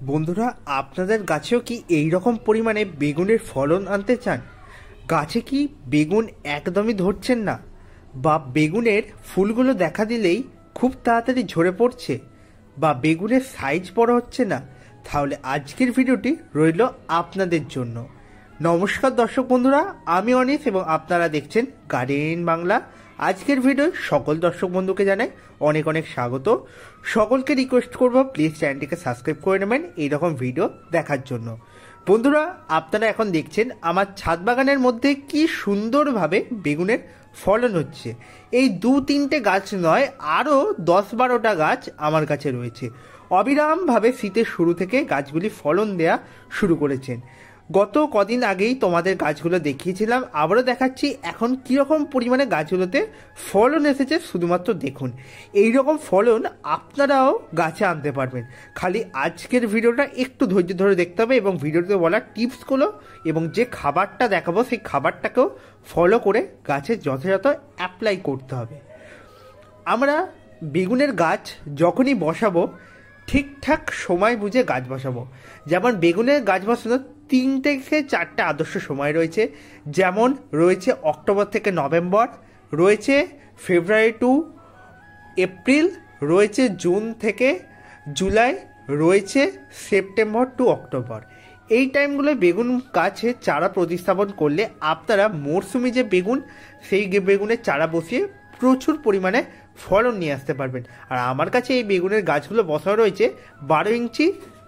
বন্ধুরা, আপনাদের গাছেও কি এই রকম পরিমাণে বেগুনের ফলন আনতে চান? গাছে কি বেগুন একদমই ধরছেন না, বা বেগুনের ফুলগুলো দেখা দিলেই খুব তাড়াতাড়ি ঝরে পড়ছে, বা বেগুনের সাইজ বড় হচ্ছে না? তাহলে আজকের ভিডিওটি রইল আপনাদের জন্য। নমস্কার দর্শক বন্ধুরা, আমি অনিশ এবং আপনারা দেখছেন গার্ডেন বাংলা। আজকের ভিডিও সকল দর্শক বন্ধুকে জানাই অনেক অনেক স্বাগত। সকলকে রিকোয়েস্ট করব প্লিজ চ্যানেলটিকে সাবস্ক্রাইব করে নেবেন এইরকম ভিডিও দেখার জন্য। বন্ধুরা, আপনারা এখন দেখছেন আমার ছাদ বাগানের মধ্যে কি সুন্দরভাবে বেগুনের ফলন হচ্ছে। এই 2-3টে গাছ নয়, আরও 10-12টা গাছ আমার কাছে রয়েছে। অবিরামভাবে শীতের শুরু থেকে গাছগুলি ফলন দেয়া শুরু করেছেন। গত কদিন আগেই তোমাদের গাছগুলো দেখিয়েছিলাম, আবারও দেখাচ্ছি এখন কীরকম পরিমাণে গাছগুলোতে ফলন এসেছে। শুধুমাত্র দেখুন, এই রকম ফলন আপনারাও গাছে আনতে পারবেন। খালি আজকের ভিডিওটা একটু ধৈর্য ধরে দেখতে হবে এবং ভিডিওতে বলা টিপসগুলো এবং যে খাবারটা দেখাবো সেই খাবারটাকেও ফলো করে গাছে যথাযথ অ্যাপ্লাই করতে হবে। আমরা বেগুনের গাছ যখনই বসাবো ঠিকঠাক সময় বুঝে গাছ বসাবো। যেমন বেগুনের গাছ বসানোর 3 থেকে 4টে আদর্শ সময় রয়েছে। যেমন রয়েছে অক্টোবর থেকে নভেম্বর, রয়েছে ফেব্রুয়ারি টু এপ্রিল, রয়েছে জুন থেকে জুলাই, রয়েছে সেপ্টেম্বর টু অক্টোবর। এই টাইমগুলোয় বেগুন গাছে চারা প্রতিস্থাপন করলে আপনারা মরশুমি যে বেগুন, সেই বেগুনের চারা বসিয়ে প্রচুর পরিমাণে ফলন নিয়ে আসতে পারবেন। আর আমার কাছে এই বেগুনের গাছগুলো বসানো রয়েছে 12 ইঞ্চি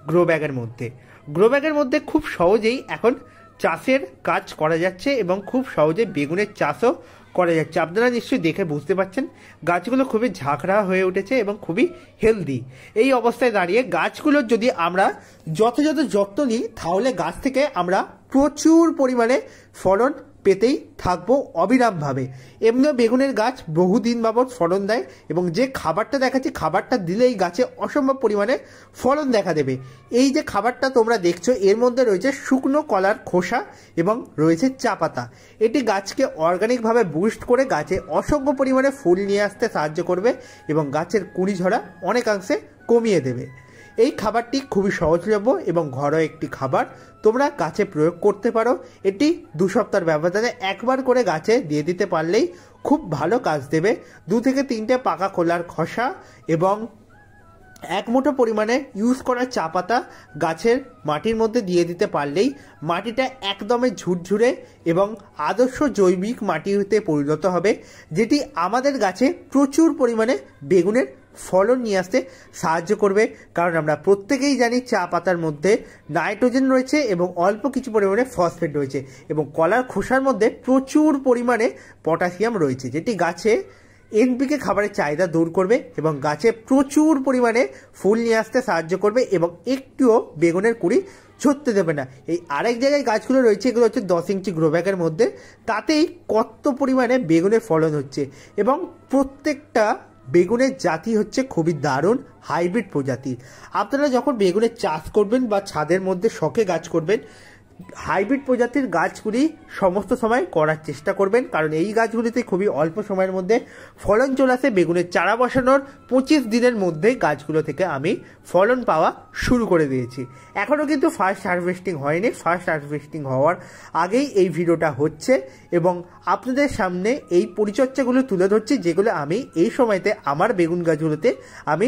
গ্রো ব্যাগের মধ্যে। গ্রো ব্যাগের মধ্যে খুব সহজেই এখন চাষের কাজ করা যাচ্ছে এবং খুব সহজে বেগুনের চাষও করা যাচ্ছে। আপনারা নিশ্চয়ই দেখে বুঝতে পারছেন গাছগুলো খুবই ঝাঁকড়া হয়ে উঠেছে এবং খুবই হেলদি। এই অবস্থায় দাঁড়িয়ে গাছগুলোর যদি আমরা যথাযথ যত্ন নিই তাহলে গাছ থেকে আমরা প্রচুর পরিমাণে ফলন পেতেই থাকবো অবিরামভাবে। এমনিও বেগুনের গাছ বহুদিন বাবদ ফলন দেয় এবং যে খাবারটা দেখাচ্ছি খাবারটা দিলেই গাছে অসম্ভব পরিমাণে ফলন দেখা দেবে। এই যে খাবারটা তোমরা দেখছো এর মধ্যে রয়েছে শুকনো কলার খোসা এবং রয়েছে চা পাতা। এটি গাছকে অর্গানিকভাবে বুস্ট করে গাছে অসংখ্য পরিমাণে ফুল নিয়ে আসতে সাহায্য করবে এবং গাছের কুঁড়ি ঝরা অনেকাংশে কমিয়ে দেবে। এই খাবারটি খুবই সহজলভ্য এবং ঘরোয়া একটি খাবার, তোমরা গাছে প্রয়োগ করতে পারো। এটি 2 সপ্তাহের ব্যবধানে একবার করে গাছে দিয়ে দিতে পারলেই খুব ভালো কাজ দেবে। 2 থেকে 3টে পাকা কলার খোসা এবং 1 মুঠো পরিমাণে ইউজ করা চা পাতা গাছের মাটির মধ্যে দিয়ে দিতে পারলেই মাটিটা একদমই ঝুরঝুরে এবং আদর্শ জৈবিক মাটিতে পরিণত হবে, যেটি আমাদের গাছে প্রচুর পরিমাণে বেগুনের ফলন নিয়ে আসতে সাহায্য করবে। কারণ আমরা প্রত্যেকেই জানি চা পাতার মধ্যে নাইট্রোজেন রয়েছে এবং অল্প কিছু পরিমাণে ফসফেট রয়েছে এবং কলার খোসার মধ্যে প্রচুর পরিমাণে পটাশিয়াম রয়েছে, যেটি গাছে এনপিকে খাবারের চাহিদা দূর করবে এবং গাছে প্রচুর পরিমাণে ফুল নিয়ে আসতে সাহায্য করবে এবং একটুও বেগুনের কুঁড়ি ঝরতে দেবে না। এই আরেক জায়গায় গাছগুলো রয়েছে, এগুলো হচ্ছে 10 ইঞ্চি গ্রো ব্যাগের মধ্যে। তাতেই কত পরিমাণে বেগুনের ফলন হচ্ছে এবং প্রত্যেকটা বেগুনের জাতি হচ্ছে খুবই দারুণ হাইব্রিড প্রজাতি। আপনারা যখন বেগুনের চাষ করবেন বা ছাদের মধ্যে শখে গাছ করবেন, হাইব্রিড প্রজাতির গাছগুলি সমস্ত সময় করার চেষ্টা করবেন, কারণ এই গাছগুলিতে খুবই অল্প সময়ের মধ্যে ফলন চলে আসে। বেগুনের চারা বসানোর 25 দিনের মধ্যে গাছগুলো থেকে আমি ফলন পাওয়া শুরু করে দিয়েছি। এখনও কিন্তু ফার্স্ট হারভেস্টিং হয়নি, ফার্স্ট হারভেস্টিং হওয়ার আগেই এই ভিডিওটা হচ্ছে এবং আপনাদের সামনে এই পরিচর্যাগুলো তুলে ধরছি, যেগুলো আমি এই সময়তে আমার বেগুন গাছগুলোতে আমি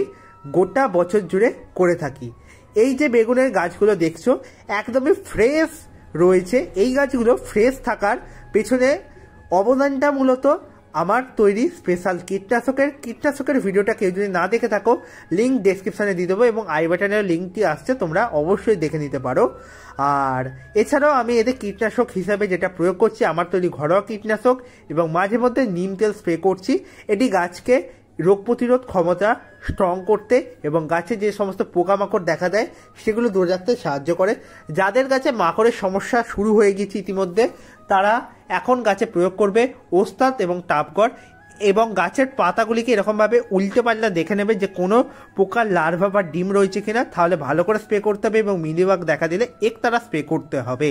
গোটা বছর জুড়ে করে থাকি। এই যে বেগুনের গাছগুলো দেখছো একদমই ফ্রেশ রয়েছে। এই গাছগুলো ফ্রেশ থাকার পেছনে অবদানটা মূলত আমার তৈরি স্পেশাল কীটনাশকের ভিডিওটা কেউ যদি না দেখে থাকো লিঙ্ক ডেসক্রিপশানে দিয়ে দেবো এবং আই বাটনের লিঙ্কটি আসছে, তোমরা অবশ্যই দেখে নিতে পারো। আর এছাড়াও আমি এদের কীটনাশক হিসাবে যেটা প্রয়োগ করছি আমার তৈরি ঘরোয়া কীটনাশক এবং মাঝে মধ্যে নিম তেল স্প্রে করছি। এটি গাছকে রোগ প্রতিরোধ ক্ষমতা স্ট্রং করতে এবং গাছে যে সমস্ত পোকামাকড় দেখা দেয় সেগুলো দূরে রাখতে সাহায্য করে। যাদের গাছে মাকড়ের সমস্যা শুরু হয়ে গেছে ইতিমধ্যে, তারা এখন গাছে প্রয়োগ করবে ওস্তাদ এবং টাপগড়। এবং গাছের পাতাগুলিকে এরকমভাবে উল্টে পাল্টা দেখে নেবে যে কোনো পোকার লার্ভা বা ডিম রয়েছে কিনা, তাহলে ভালো করে স্প্রে করতে হবে এবং মিলিবাগ দেখা দিলে একতারা স্প্রে করতে হবে।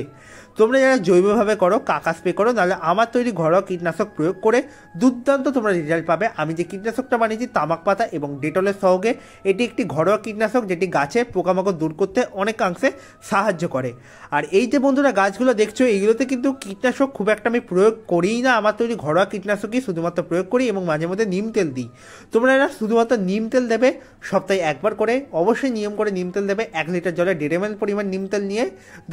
তোমরা যারা জৈবভাবে করো কাকা স্প্রে করো, নাহলে আমার তৈরি ঘরোয়া কীটনাশক প্রয়োগ করে দুর্দান্ত তোমরা রেজাল্ট পাবে। আমি যে কীটনাশকটা বানিয়েছি তামাক পাতা এবং ডেটলের সহগে, এটি একটি ঘরোয়া কীটনাশক যেটি গাছে পোকামাকড় দূর করতে অনেকাংশে সাহায্য করে। আর এই যে বন্ধুরা গাছগুলো দেখছো, এইগুলোতে কিন্তু কীটনাশক খুব একটা আমি প্রয়োগ করিই না, আমার তৈরি ঘরোয়া কীটনাশকই শুধুমাত্র প্রয়োগ করি এবং মাঝে মধ্যে নিম তেল দিই। তোমরা এরা শুধুমাত্র নিম তেল দেবে সপ্তাহে একবার করে, অবশ্যই নিয়ম করে নিম তেল দেবে। 1 লিটার জলে 1.5 ml পরিমাণ নিম তেল নিয়ে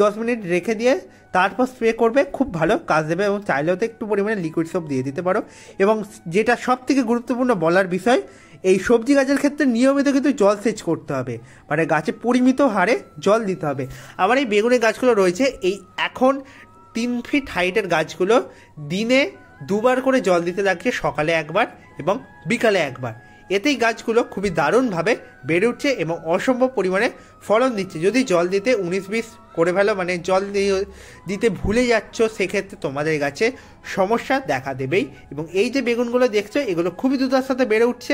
10 মিনিট রেখে দিয়ে তারপর স্প্রে করবে, খুব ভালো কাজ দেবে। এবং চাইলেও তো একটু পরিমাণে লিকুইড সোপ দিয়ে দিতে পারো। এবং যেটা সব থেকে গুরুত্বপূর্ণ বলার বিষয়, এই সবজি গাছের ক্ষেত্রে নিয়মিত কিন্তু জল সেচ করতে হবে, মানে গাছে পরিমিত হারে জল দিতে হবে। আমার এই বেগুনের গাছগুলো রয়েছে, এই এখন 3 ফিট হাইটের গাছগুলো দিনে 2 বার করে জল দিতে লাগছে, সকালে একবার এবং বিকালে একবার। এতেই গাছগুলো খুবই দারুণভাবে বেড়ে উঠছে এবং অসম্ভব পরিমাণে ফলন দিচ্ছে। যদি জল দিতে 19-20 করে ফেলো, মানে জল দিতে ভুলে যাচ্ছ, সেক্ষেত্রে তোমাদের গাছে সমস্যা দেখা দেবেই। এবং এই যে বেগুনগুলো দেখছো, এগুলো খুবই দ্রুতার সাথে বেড়ে উঠছে।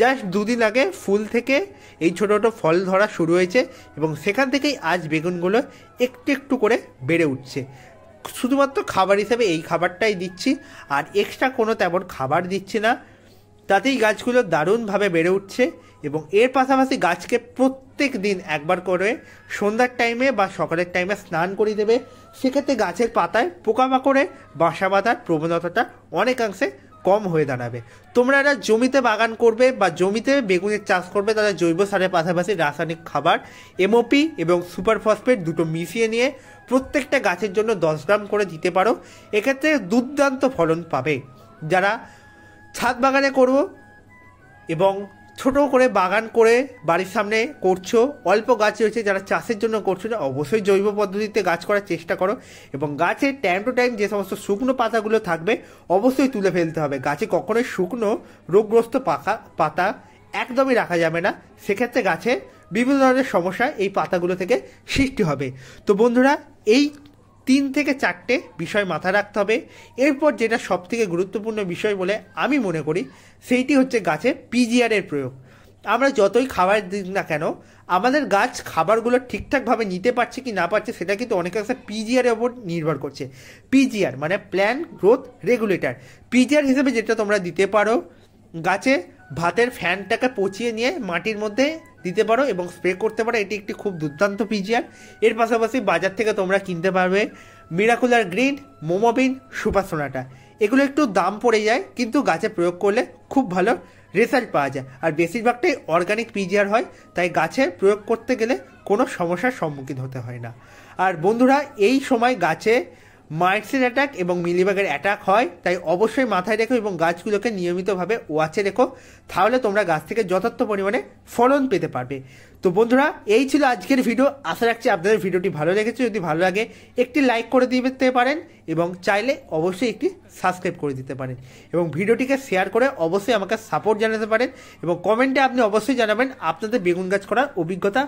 জাস্ট 2 দিন আগে ফুল থেকে এই ছোটো ছোটো ফল ধরা শুরু হয়েছে এবং সেখান থেকেই আজ বেগুনগুলো একটু একটু করে বেড়ে উঠছে। শুধুমাত্র খাবার হিসেবে এই খাবারটাই দিচ্ছি, আর এক্সট্রা কোনো তেমন খাবার দিচ্ছি না, তাতেই গাছগুলো দারুণভাবে বেড়ে উঠছে। এবং এর পাশাপাশি গাছকে প্রত্যেক দিন একবার করে সন্ধ্যার টাইমে বা সকালের টাইমে স্নান করিয়ে দেবে। সেক্ষেত্রে গাছের পাতায় পোকামাকড়ে বাসা বাঁধার প্রবণতাটা অনেকাংশে কম হয়ে দাঁড়াবে। তোমরা এরা জমিতে বাগান করবে বা জমিতে বেগুনের চাষ করবে, তারা জৈব সারের পাশাপাশি রাসায়নিক খাবার এমওপি এবং সুপার ফসফেট দুটো মিশিয়ে নিয়ে প্রত্যেকটা গাছের জন্য 10 গ্রাম করে দিতে পারো। এক্ষেত্রে দুর্দান্ত ফলন পাবে। যারা ছাদ বাগানে করবো এবং ছোট করে বাগান করে বাড়ির সামনে করছো, অল্প গাছ রয়েছে, যারা চাষের জন্য করছো, অবশ্যই জৈব পদ্ধতিতে গাছ করার চেষ্টা করো। এবং গাছের টাইম টু টাইম যে সমস্ত শুকনো পাতাগুলো থাকবে অবশ্যই তুলে ফেলতে হবে। গাছে কখনোই শুকনো রোগগ্রস্ত পাতা একদমই রাখা যাবে না, সেক্ষেত্রে গাছে বিভিন্ন ধরনের সমস্যা এই পাতাগুলো থেকে সৃষ্টি হবে। তো বন্ধুরা, এই 3 থেকে 4টে বিষয় মাথায় রাখতে হবে। এরপর যেটা সবথেকে গুরুত্বপূর্ণ বিষয় বলে আমি মনে করি, সেইটি হচ্ছে গাছে পিজিআরের প্রয়োগ। আমরা যতই খাবার দিই না কেন, আমাদের গাছ খাবারগুলো ঠিকঠাকভাবে নিতে পারছে কি না পারছে সেটা কিন্তু অনেকাংশে পিজিআরের ওপর নির্ভর করছে। পিজিআর মানে প্ল্যান্ট গ্রোথ রেগুলেটর। পিজিআর হিসেবে যেটা তোমরা দিতে পারো, গাছে ভাতের ফ্যানটাকে পচিয়ে নিয়ে মাটির মধ্যে দিতে পারো এবং স্প্রে করতে পারো, এটি একটি খুব দুর্দান্ত পিজিআর। এর পাশাপাশি বাজার থেকে তোমরা কিনতে পারবে মিরাকুলার গ্রিন, মোমোবিন, সুপার সোনাটা। এগুলো একটু দাম পড়ে যায়, কিন্তু গাছে প্রয়োগ করলে খুব ভালো রেজাল্ট পাওয়া যায়। আর বেশিরভাগটাই অর্গানিক পিজিআর হয়, তাই গাছে প্রয়োগ করতে গেলে কোনো সমস্যার সম্মুখীন হতে হয় না। আর বন্ধুরা, এই সময় গাছে মাইটসের অ্যাটাক এবং মিলিবাগের অ্যাটাক হয়, তাই অবশ্যই মাথায় রেখো এবং গাছগুলোকে নিয়মিতভাবে ওয়াচে রেখো, তাহলে তোমরা গাছ থেকে যথার্থ পরিমাণে ফলন পেতে পারবে। তো বন্ধুরা, এই ছিল আজকের ভিডিও। আশা রাখছি আপনাদের ভিডিওটি ভালো লেগেছে। যদি ভালো লাগে একটি লাইক করে দিতে পারেন এবং চাইলে অবশ্যই একটি সাবস্ক্রাইব করে দিতে পারেন এবং ভিডিওটিকে শেয়ার করে অবশ্যই আমাকে সাপোর্ট জানাতে পারেন এবং কমেন্টে আপনি অবশ্যই জানাবেন আপনাদের বেগুন গাছ করার অভিজ্ঞতা।